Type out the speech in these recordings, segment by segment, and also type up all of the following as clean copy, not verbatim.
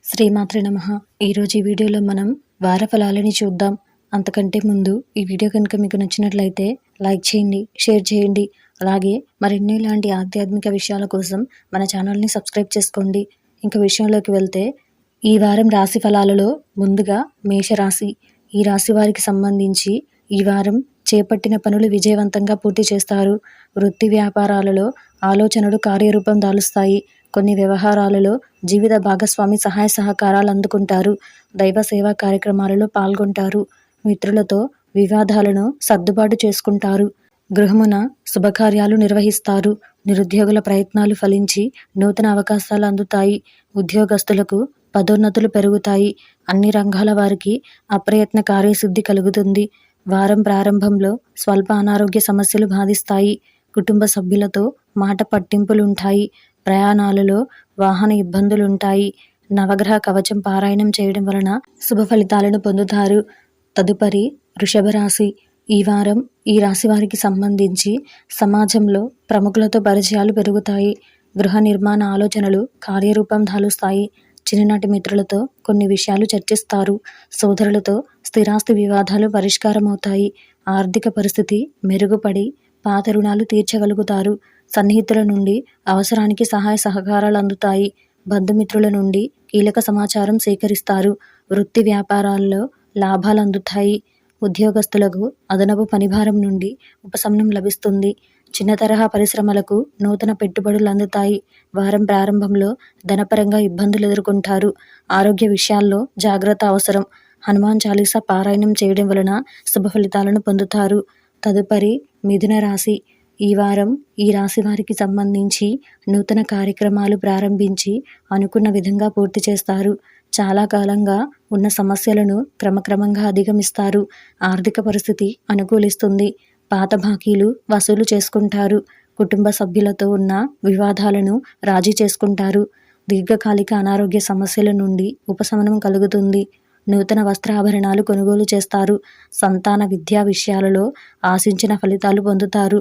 శ్రీమాత్రే నమః. ఈరోజు ఈ వీడియోలో మనం వార ఫలాలని చూద్దాం. అంతకంటే ముందు ఈ వీడియో కనుక మీకు నచ్చినట్లయితే లైక్ చేయండి, షేర్ చేయండి. అలాగే మరిన్ని ఇలాంటి ఆధ్యాత్మిక విషయాల కోసం మన ఛానల్ని సబ్స్క్రైబ్ చేసుకోండి. ఇంక విషయంలోకి వెళ్తే ఈ వారం రాశి ఫలాలలో ముందుగా మేషరాశి. ఈ రాశి వారికి సంబంధించి ఈ వారం చేపట్టిన పనులు విజయవంతంగా పూర్తి చేస్తారు. వృత్తి వ్యాపారాలలో ఆలోచనలు కార్యరూపం దాలుస్తాయి. కొన్ని వ్యవహారాలలో జీవిత భాగస్వామి సహాయ సహకారాలు అందుకుంటారు. దైవ సేవా కార్యక్రమాలలో పాల్గొంటారు. మిత్రులతో వివాదాలను సర్దుబాటు చేసుకుంటారు. గృహమున శుభకార్యాలు నిర్వహిస్తారు. నిరుద్యోగుల ప్రయత్నాలు ఫలించి నూతన అవకాశాలు అందుతాయి. ఉద్యోగస్తులకు పదోన్నతులు పెరుగుతాయి. అన్ని రంగాల వారికి అప్రయత్న కార్యసిద్ధి కలుగుతుంది. వారం ప్రారంభంలో స్వల్ప అనారోగ్య సమస్యలు బాధిస్తాయి. కుటుంబ సభ్యులతో మాట పట్టింపులుంటాయి. ప్రయాణాలలో వాహన ఇబ్బందులుంటాయి. నవగ్రహ కవచం పారాయణం చేయడం వలన శుభ ఫలితాలను పొందుతారు. తదుపరి వృషభ రాశి. ఈ వారం ఈ రాశి వారికి సంబంధించి సమాజంలో ప్రముఖులతో పరిచయాలు పెరుగుతాయి. గృహ నిర్మాణ ఆలోచనలు కార్యరూపం దాలుస్తాయి. చిన్ననాటి మిత్రులతో కొన్ని విషయాలు చర్చిస్తారు. సోదరులతో స్థిరాస్తి వివాదాలు పరిష్కారమవుతాయి. ఆర్థిక పరిస్థితి మెరుగుపడి పాత రుణాలు తీర్చగలుగుతారు. సన్నిహితుల నుండి అవసరానికి సహాయ సహకారాలు అందుతాయి. బంధుమిత్రుల నుండి కీలక సమాచారం సేకరిస్తారు. వృత్తి వ్యాపారాల్లో లాభాలు అందుతాయి. ఉద్యోగస్తులకు అదనపు పనిభారం నుండి ఉపశమనం లభిస్తుంది. చిన్న తరహా పరిశ్రమలకు నూతన పెట్టుబడులు అందుతాయి. వారం ప్రారంభంలో ధనపరంగా ఇబ్బందులు ఎదుర్కొంటారు. ఆరోగ్య విషయాల్లో జాగ్రత్త అవసరం. హనుమాన్ చాలీసా పారాయణం చేయడం వలన శుభ ఫలితాలను పొందుతారు. తదుపరి మిథున రాశి. ఈ వారం ఈ రాశి వారికి సంబంధించి నూతన కార్యక్రమాలు ప్రారంభించి అనుకున్న విధంగా పూర్తి చేస్తారు. చాలా కాలంగా ఉన్న సమస్యలను క్రమక్రమంగా అధిగమిస్తారు. ఆర్థిక పరిస్థితి అనుకూలిస్తుంది. పాత బాకీలు వసూలు చేసుకుంటారు. కుటుంబ సభ్యులతో ఉన్న వివాదాలను రాజీ చేసుకుంటారు. దీర్ఘకాలిక అనారోగ్య సమస్యల నుండి ఉపశమనం కలుగుతుంది. నూతన వస్త్రాభరణాలు కొనుగోలు చేస్తారు. సంతాన విద్యా విషయాలలో ఆశించిన ఫలితాలు పొందుతారు.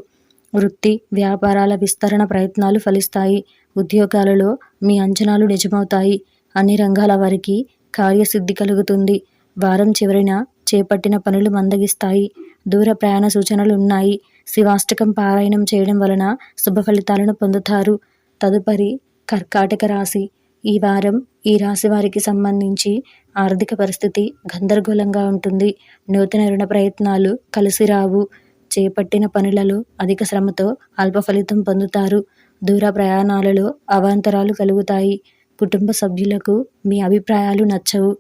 వృత్తి వ్యాపారాల విస్తరణ ప్రయత్నాలు ఫలిస్తాయి. ఉద్యోగాలలో మీ అంచనాలు నిజమవుతాయి. అన్ని రంగాల వారికి కార్యసిద్ధి కలుగుతుంది. వారం చివరిన చేపట్టిన పనులు మందగిస్తాయి. దూర ప్రయాణ సూచనలు ఉన్నాయి. శివాష్టకం పారాయణం చేయడం వలన శుభ ఫలితాలను పొందుతారు. తదుపరి కర్కాటక రాశి. ఈ వారం ఈ రాశి వారికి సంబంధించి ఆర్థిక పరిస్థితి గందరగోళంగా ఉంటుంది. నూతన రుణ ప్రయత్నాలు కలిసి రావు. చేపట్టిన పనులలో అధిక శ్రమతో అల్ప ఫలితం పొందుతారు. దూర ప్రయాణాలలో అవాంతరాలు కలుగుతాయి. కుటుంబ సభ్యులకు మీ అభిప్రాయాలు నచ్చవు.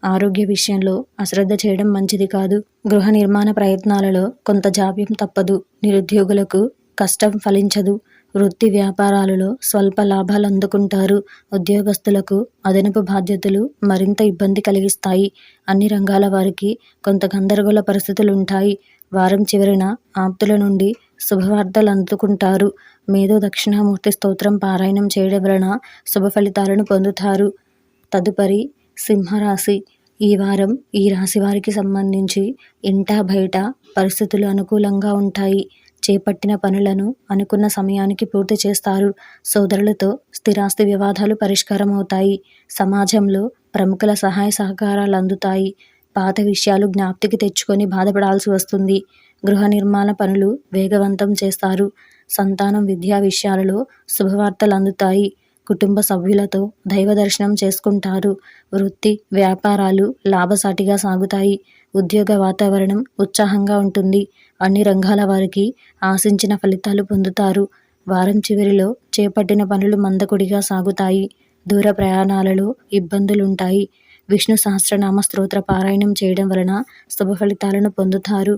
ఆరోగ్య విషయంలో అశ్రద్ధ చేయడం మంచిది కాదు. గృహ నిర్మాణ ప్రయత్నాలలో కొంత జాప్యం తప్పదు. నిరుద్యోగులకు కష్టం ఫలించదు. వృత్తి వ్యాపారాలలో స్వల్ప లాభాలు అందుకుంటారు. ఉద్యోగస్తులకు అదనపు బాధ్యతలు మరింత ఇబ్బంది కలిగిస్తాయి. అన్ని రంగాల వారికి కొంత గందరగోళ పరిస్థితులు ఉంటాయి. వారం చివరిన ఆప్తుల నుండి శుభవార్తలు అందుకుంటారు. మేధో దక్షిణామూర్తి స్తోత్రం పారాయణం చేయడం వలన శుభ ఫలితాలను పొందుతారు. తదుపరి సింహరాశి. ఈ వారం ఈ రాశి వారికి సంబంధించి ఇంటా బయట పరిస్థితులు అనుకూలంగా ఉంటాయి. చేపట్టిన పనులను అనుకున్న సమయానికి పూర్తి చేస్తారు. సోదరులతో స్థిరాస్తి వివాదాలు పరిష్కారం అవుతాయి. సమాజంలో ప్రముఖుల సహాయ సహకారాలు అందుతాయి. పాత విషయాలు జ్ఞాప్తికి తెచ్చుకొని బాధపడాల్సి వస్తుంది. గృహ నిర్మాణ పనులు వేగవంతం చేస్తారు. సంతానం విద్యా విషయాలలో శుభవార్తలు అందుతాయి. కుటుంబ సభ్యులతో దైవ దర్శనం చేసుకుంటారు. వృత్తి వ్యాపారాలు లాభసాటిగా సాగుతాయి. ఉద్యోగ వాతావరణం ఉత్సాహంగా ఉంటుంది. అన్ని రంగాల వారికి ఆశించిన ఫలితాలు పొందుతారు. వారం చివరిలో చేపట్టిన పనులు మందకొడిగా సాగుతాయి. దూర ప్రయాణాలలో ఇబ్బందులుంటాయి. విష్ణు సహస్రనామ స్తోత్ర పారాయణం చేయడం వలన శుభ ఫలితాలను పొందుతారు.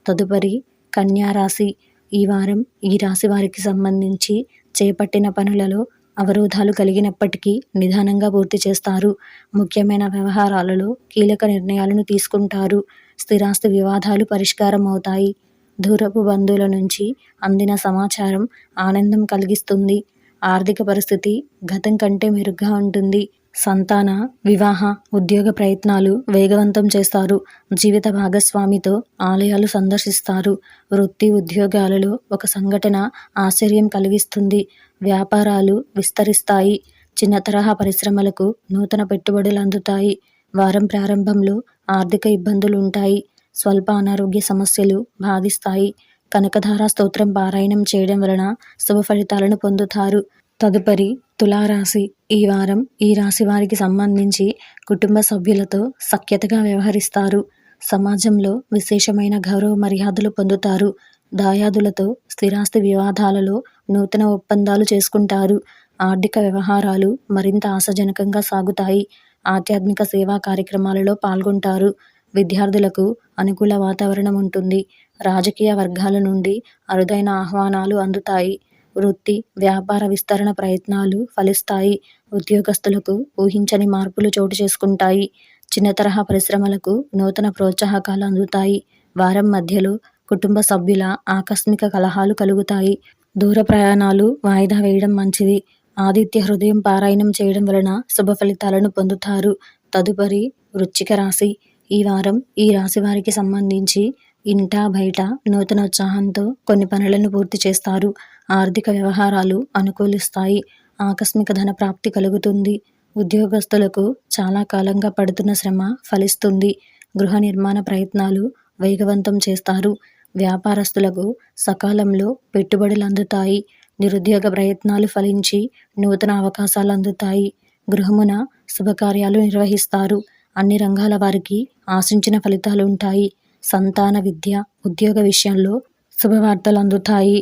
తదుపరి కన్యా రాశి. ఈ వారం ఈ రాశి వారికి సంబంధించి చేపట్టిన పనులలో అవరోధాలు కలిగినప్పటికీ నిదానంగా పూర్తి చేస్తారు. ముఖ్యమైన వ్యవహారాలలో కీలక నిర్ణయాలను తీసుకుంటారు. స్థిరాస్తి వివాదాలు పరిష్కారం అవుతాయి. దూరపు బంధువుల నుంచి అందిన సమాచారం ఆనందం కలిగిస్తుంది. ఆర్థిక పరిస్థితి గతం కంటే మెరుగ్గా ఉంటుంది. సంతాన వివాహ ఉద్యోగ ప్రయత్నాలు వేగవంతం చేస్తారు. జీవిత భాగస్వామితో ఆలయాలు సందర్శిస్తారు. వృత్తి ఉద్యోగాలలో ఒక సంఘటన ఆశ్చర్యం కలిగిస్తుంది. వ్యాపారాలు విస్తరిస్తాయి. చిన్న తరహా పరిశ్రమలకు నూతన పెట్టుబడులు అందుతాయి. వారం ప్రారంభంలో ఆర్థిక ఇబ్బందులు ఉంటాయి. స్వల్ప అనారోగ్య సమస్యలు బాధిస్తాయి. కనకధార స్తోత్రం పారాయణం చేయడం వలన శుభ ఫలితాలను పొందుతారు. తదుపరి తులారాశి. ఈ వారం ఈ రాశి వారికి సంబంధించి కుటుంబ సభ్యులతో సఖ్యతగా వ్యవహరిస్తారు. సమాజంలో విశేషమైన గౌరవ మర్యాదలు పొందుతారు. దాయాదులతో స్థిరాస్తి వివాదాలలో నూతన ఒప్పందాలు చేసుకుంటారు. ఆర్థిక వ్యవహారాలు మరింత ఆశాజనకంగా సాగుతాయి. ఆధ్యాత్మిక సేవా కార్యక్రమాలలో పాల్గొంటారు. విద్యార్థులకు అనుకూల వాతావరణం ఉంటుంది. రాజకీయ వర్గాల నుండి అరుదైన ఆహ్వానాలు అందుతాయి. వృత్తి వ్యాపార విస్తరణ ప్రయత్నాలు ఫలిస్తాయి. ఉద్యోగస్తులకు ఊహించని మార్పులు చోటు చేసుకుంటాయి. చిన్న తరహా పరిశ్రమలకు నూతన ప్రోత్సాహకాలు అందుతాయి. వారం మధ్యలో కుటుంబ సభ్యుల ఆకస్మిక కలహాలు కలుగుతాయి. దూర ప్రయాణాలు వాయిదా వేయడం మంచిది. ఆదిత్య హృదయం పారాయణం చేయడం వలన శుభ ఫలితాలను పొందుతారు. తదుపరి వృశ్చిక రాశి. ఈ వారం ఈ రాశి వారికి సంబంధించి ఇంటా బయట నూతన ఉత్సాహంతో కొన్ని పనులను పూర్తి చేస్తారు. ఆర్థిక వ్యవహారాలు అనుకూలిస్తాయి. ఆకస్మిక ధన ప్రాప్తి కలుగుతుంది. ఉద్యోగస్తులకు చాలా కాలంగా పడుతున్న శ్రమ ఫలిస్తుంది. గృహ నిర్మాణ ప్రయత్నాలు వేగవంతం చేస్తారు. వ్యాపారస్తులకు సకాలంలో పెట్టుబడులు అందుతాయి. నిరుద్యోగ ప్రయత్నాలు ఫలించి నూతన అవకాశాలు అందుతాయి. గృహమున శుభకార్యాలు నిర్వహిస్తారు. అన్ని రంగాల వారికి ఆశించిన ఫలితాలు ఉంటాయి. సంతాన విద్య ఉద్యోగ విషయంలో శుభవార్తలు అందుతాయి.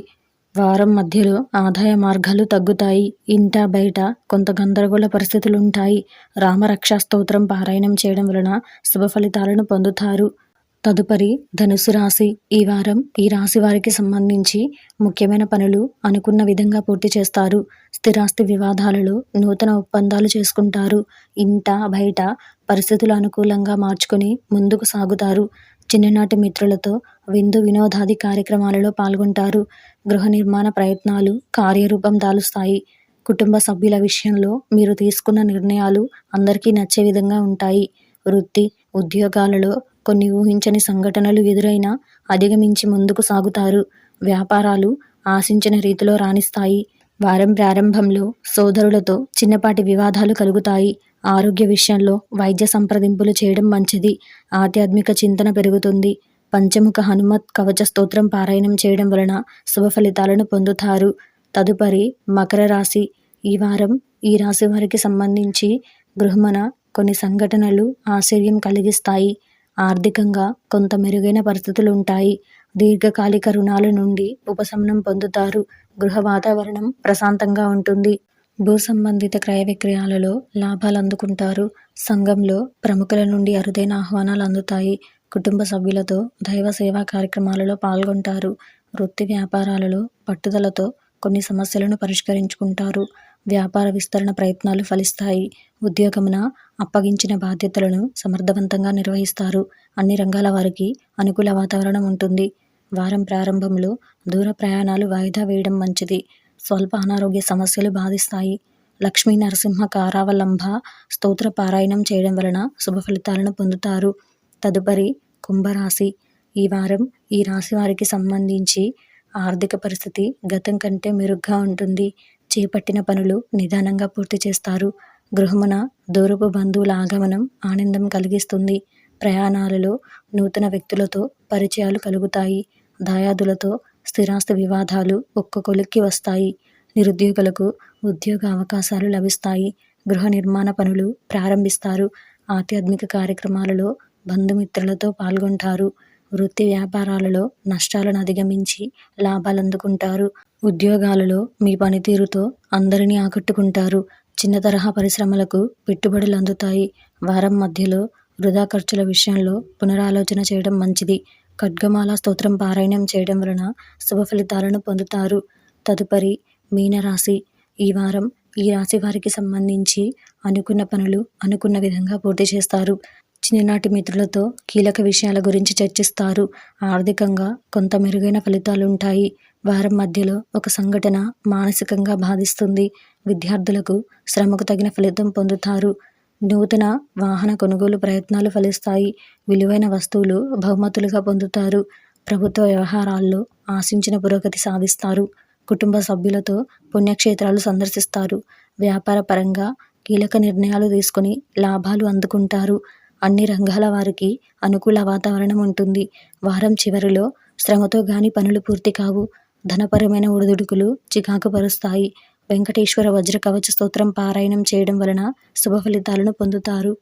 వారం మధ్యలో ఆదాయ మార్గాలు తగ్గుతాయి. ఇంటా బయట కొంత గందరగోళ పరిస్థితులు ఉంటాయి. రామరక్షా స్తోత్రం పారాయణం చేయడం వలన శుభ ఫలితాలను పొందుతారు. తదుపరి ధనుసు రాశి. ఈ వారం ఈ రాశి వారికి సంబంధించి ముఖ్యమైన పనులు అనుకున్న విధంగా పూర్తి చేస్తారు. స్థిరాస్తి వివాదాలలో నూతన ఒప్పందాలు చేసుకుంటారు. ఇంట బయట పరిస్థితులు అనుకూలంగా మార్చుకుని ముందుకు సాగుతారు. చిన్ననాటి మిత్రులతో విందు వినోదాది కార్యక్రమాలలో పాల్గొంటారు. గృహ నిర్మాణ ప్రయత్నాలు కార్యరూపం దాలుస్తాయి. కుటుంబ సభ్యుల విషయంలో మీరు తీసుకున్న నిర్ణయాలు అందరికీ నచ్చే విధంగా ఉంటాయి. వృత్తి ఉద్యోగాలలో కొన్ని ఊహించని సంఘటనలు ఎదురైనా అధిగమించి ముందుకు సాగుతారు. వ్యాపారాలు ఆశించిన రీతిలో రాణిస్తాయి. వారం ప్రారంభంలో సోదరులతో చిన్నపాటి వివాదాలు కలుగుతాయి. ఆరోగ్య విషయంలో వైద్య సంప్రదింపులు చేయడం మంచిది. ఆధ్యాత్మిక చింతన పెరుగుతుంది. పంచముఖ హనుమత్ కవచ స్తోత్రం పారాయణం చేయడం వలన శుభ ఫలితాలను పొందుతారు. తదుపరి మకర రాశి. ఈ వారం ఈ రాశి వారికి సంబంధించి గృహమున కొన్ని సంఘటనలు ఆశ్చర్యం కలిగిస్తాయి. ఆర్థికంగా కొంత మెరుగైన పరిస్థితులు ఉంటాయి. దీర్ఘకాలిక రుణాల నుండి ఉపశమనం పొందుతారు. గృహ వాతావరణం ప్రశాంతంగా ఉంటుంది. భూ సంబంధిత క్రయ విక్రయాలలో లాభాలు అందుకుంటారు. సంఘంలో ప్రముఖుల నుండి అరుదైన ఆహ్వానాలు అందుతాయి. కుటుంబ సభ్యులతో దైవ సేవా కార్యక్రమాలలో పాల్గొంటారు. వృత్తి వ్యాపారాలలో పట్టుదలతో కొన్ని సమస్యలను పరిష్కరించుకుంటారు. వ్యాపార విస్తరణ ప్రయత్నాలు ఫలిస్తాయి. ఉద్యోగమున అప్పగించిన బాధ్యతలను సమర్థవంతంగా నిర్వహిస్తారు. అన్ని రంగాల వారికి అనుకూల వాతావరణం ఉంటుంది. వారం ప్రారంభంలో దూర ప్రయాణాలు వాయిదా వేయడం మంచిది. స్వల్ప అనారోగ్య సమస్యలు బాధిస్తాయి. లక్ష్మీ నరసింహ కారావలంబ స్తోత్ర పారాయణం చేయడం వలన శుభ ఫలితాలను పొందుతారు. తదుపరి కుంభరాశి. ఈ వారం ఈ రాశి వారికి సంబంధించి ఆర్థిక పరిస్థితి గతం కంటే మెరుగ్గా ఉంటుంది. చేపట్టిన పనులు నిదానంగా పూర్తి చేస్తారు. గృహమున దూరపు బంధువుల ఆగమనం ఆనందం కలిగిస్తుంది. ప్రయాణాలలో నూతన వ్యక్తులతో పరిచయాలు కలుగుతాయి. దాయాదులతో స్థిరాస్తి వివాదాలు ఒక్క కొలిక్కి వస్తాయి. నిరుద్యోగులకు ఉద్యోగ అవకాశాలు లభిస్తాయి. గృహ నిర్మాణ పనులు ప్రారంభిస్తారు. ఆధ్యాత్మిక కార్యక్రమాలలో బంధుమిత్రులతో పాల్గొంటారు. వృత్తి వ్యాపారాలలో నష్టాలను అధిగమించి లాభాలు అందుకుంటారు. ఉద్యోగాలలో మీ పనితీరుతో అందరినీ ఆకట్టుకుంటారు. చిన్న తరహా పరిశ్రమలకు పెట్టుబడులు అందుతాయి. వారం మధ్యలో వృధా ఖర్చుల విషయంలో పునరాలోచన చేయడం మంచిది. ఖడ్గమాల స్తోత్రం పారాయణం చేయడం వలన శుభ ఫలితాలను పొందుతారు. తదుపరి మీనరాశి. ఈ వారం ఈ రాశి వారికి సంబంధించి అనుకున్న పనులు అనుకున్న విధంగా పూర్తి చేస్తారు. చిన్ననాటి మిత్రులతో కీలక విషయాల గురించి చర్చిస్తారు. ఆర్థికంగా కొంత మెరుగైన ఫలితాలు ఉంటాయి. వారం మధ్యలో ఒక సంఘటన మానసికంగా బాధిస్తుంది. విద్యార్థులకు శ్రమకు తగిన ఫలితం పొందుతారు. నూతన వాహన కొనుగోలు ప్రయత్నాలు ఫలిస్తాయి. విలువైన వస్తువులు బహుమతులుగా పొందుతారు. ప్రభుత్వ వ్యవహారాల్లో ఆశించిన పురోగతి సాధిస్తారు. కుటుంబ సభ్యులతో పుణ్యక్షేత్రాలు సందర్శిస్తారు. వ్యాపార పరంగా కీలక నిర్ణయాలు తీసుకొని లాభాలు అందుకుంటారు. అన్ని రంగాల వారికి అనుకూల వాతావరణం ఉంటుంది. వారం చివరిలో శ్రమతో గాని పనులు పూర్తి కావు. ధనపరమైన ఒడిదుడుకులు చికాకు పరుస్తాయి. వెంకటేశ్వర వజ్ర కవచ స్తోత్రం పారాయణం చేయడం వలన శుభ ఫలితాలను పొందుతారు.